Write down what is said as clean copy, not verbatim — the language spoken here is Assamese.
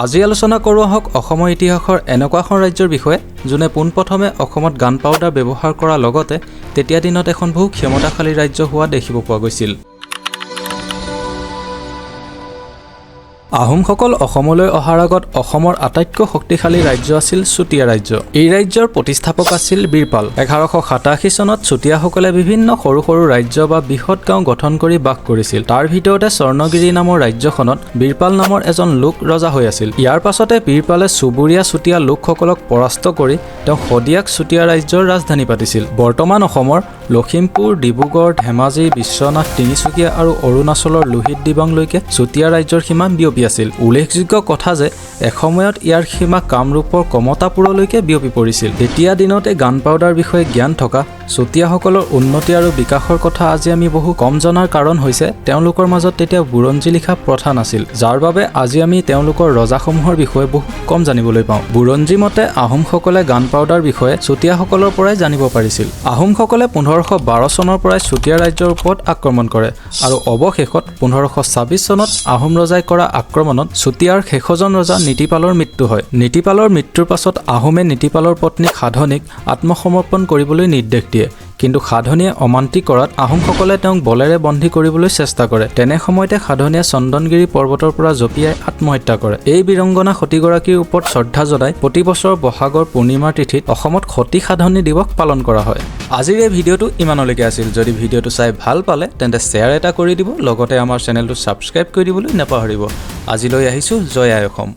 আজি আলোচনা কৰো হক অসমৰ ইতিহাসৰ এনেকুৱা এখন ৰাজ্যৰ বিষয়ে যোনে পোনপ্ৰথমে অসমত গান পাউডাৰ ব্যৱহাৰ কৰাৰ লগতে তেতিয়া দিনত এখন বহু ক্ষমতাশালী ৰাজ্য হোৱা দেখিব পোৱা গৈছিল। আহোমসকল অসমলৈ অহাৰ আগত অসমৰ আটাইতকৈ শক্তিশালী ৰাজ্য আছিল চুতীয়া ৰাজ্য। এই ৰাজ্যৰ প্ৰতিষ্ঠাপক আছিল বীৰপাল। 1187 চনত চুতীয়াসকলে বিভিন্ন সৰু সৰু ৰাজ্য বা বৃহৎ গাঁও গঠন কৰি বাস কৰিছিল। তাৰ ভিতৰতে স্বৰ্ণগিৰি নামৰ ৰাজ্যখনত বীৰপাল নামৰ এজন লোক ৰজা হৈ আছিল। ইয়াৰ পাছতে বীৰপালে চুবুৰীয়া চুতীয়া লোকসকলক পৰাস্ত কৰি তেওঁ শদিয়াক চুতীয়া ৰাজ্যৰ ৰাজধানী পাতিছিল। বৰ্তমান অসমৰ লখিমপুৰ, ডিব্ৰুগড়, ধেমাজি, বিশ্বনাথ, তিনিচুকীয়া আৰু অৰুণাচলৰ লোহিত দিবাংলৈকে চুতীয়া ৰাজ্যৰ সীমা বিয়পি আছিল। উল্লেখযোগ্য কথা যে এসময়ত ইয়াৰ সীমা কামৰূপৰ কমতাপুৰলৈকে বিয়পি পৰিছিল। তেতিয়া দিনতে গান পাউডাৰ বিষয়ে জ্ঞান থকা চুতীয়াসকলৰ উন্নতি আৰু বিকাশৰ কথা আজি আমি বহু কম জনাৰ কাৰণ হৈছে তেওঁলোকৰ মাজত তেতিয়া বুৰঞ্জী লিখা প্ৰথা নাছিল, যাৰ বাবে আজি আমি তেওঁলোকৰ ৰজাসমূহৰ বিষয়ে বহু কম জানিবলৈ পাওঁ। বুৰঞ্জী মতে আহোমসকলে গান পাউডাৰ বিষয়ে চুতীয়াসকলৰ পৰাই জানিব পাৰিছিল। আহোমসকলে 1512 চনৰ পৰাই চুতীয়া ৰাজ্যৰ ওপৰত আক্ৰমণ কৰে আৰু অৱশেষত 1526 চনত আহোম ৰজাই কৰা আক্ৰমণত চুতীয়াৰ শেষজন ৰজা নীতিপালৰ মৃত্যু হয়। নীতিপালৰ মৃত্যুৰ পাছত আহোমে নীতিপালৰ পত্নী সাধনীক আত্মসমৰ্পণ কৰিবলৈ নিৰ্দেশ দিয়ে, কিন্তু সাধনীয়ে অমান্তি কৰাত আহোমসকলে তেওঁক বলেৰে বন্দী কৰিবলৈ চেষ্টা কৰে। তেনে সময়তে সাধনীয়ে চন্দনগিৰি পৰ্বতৰ পৰা জঁপিয়াই আত্মহত্যা কৰে। এই বীৰংগনা সতীগৰাকীৰ ওপৰত শ্ৰদ্ধা জনাই প্ৰতি বছৰ বহাগৰ পূৰ্ণিমাৰ তিথিত অসমত সতী সাধনী দিৱস পালন কৰা হয়। আজিৰ এই ভিডিঅ'টো ইমানলৈকে আছিল। যদি ভিডিঅ'টো চাই ভাল পালে তেন্তে শ্বেয়াৰ এটা কৰি দিব, লগতে আমাৰ চেনেলটো ছাবস্ক্ৰাইব কৰি দিবলৈ নাপাহৰিব। আজিলৈ আহিছোঁ। জয় আই অসম।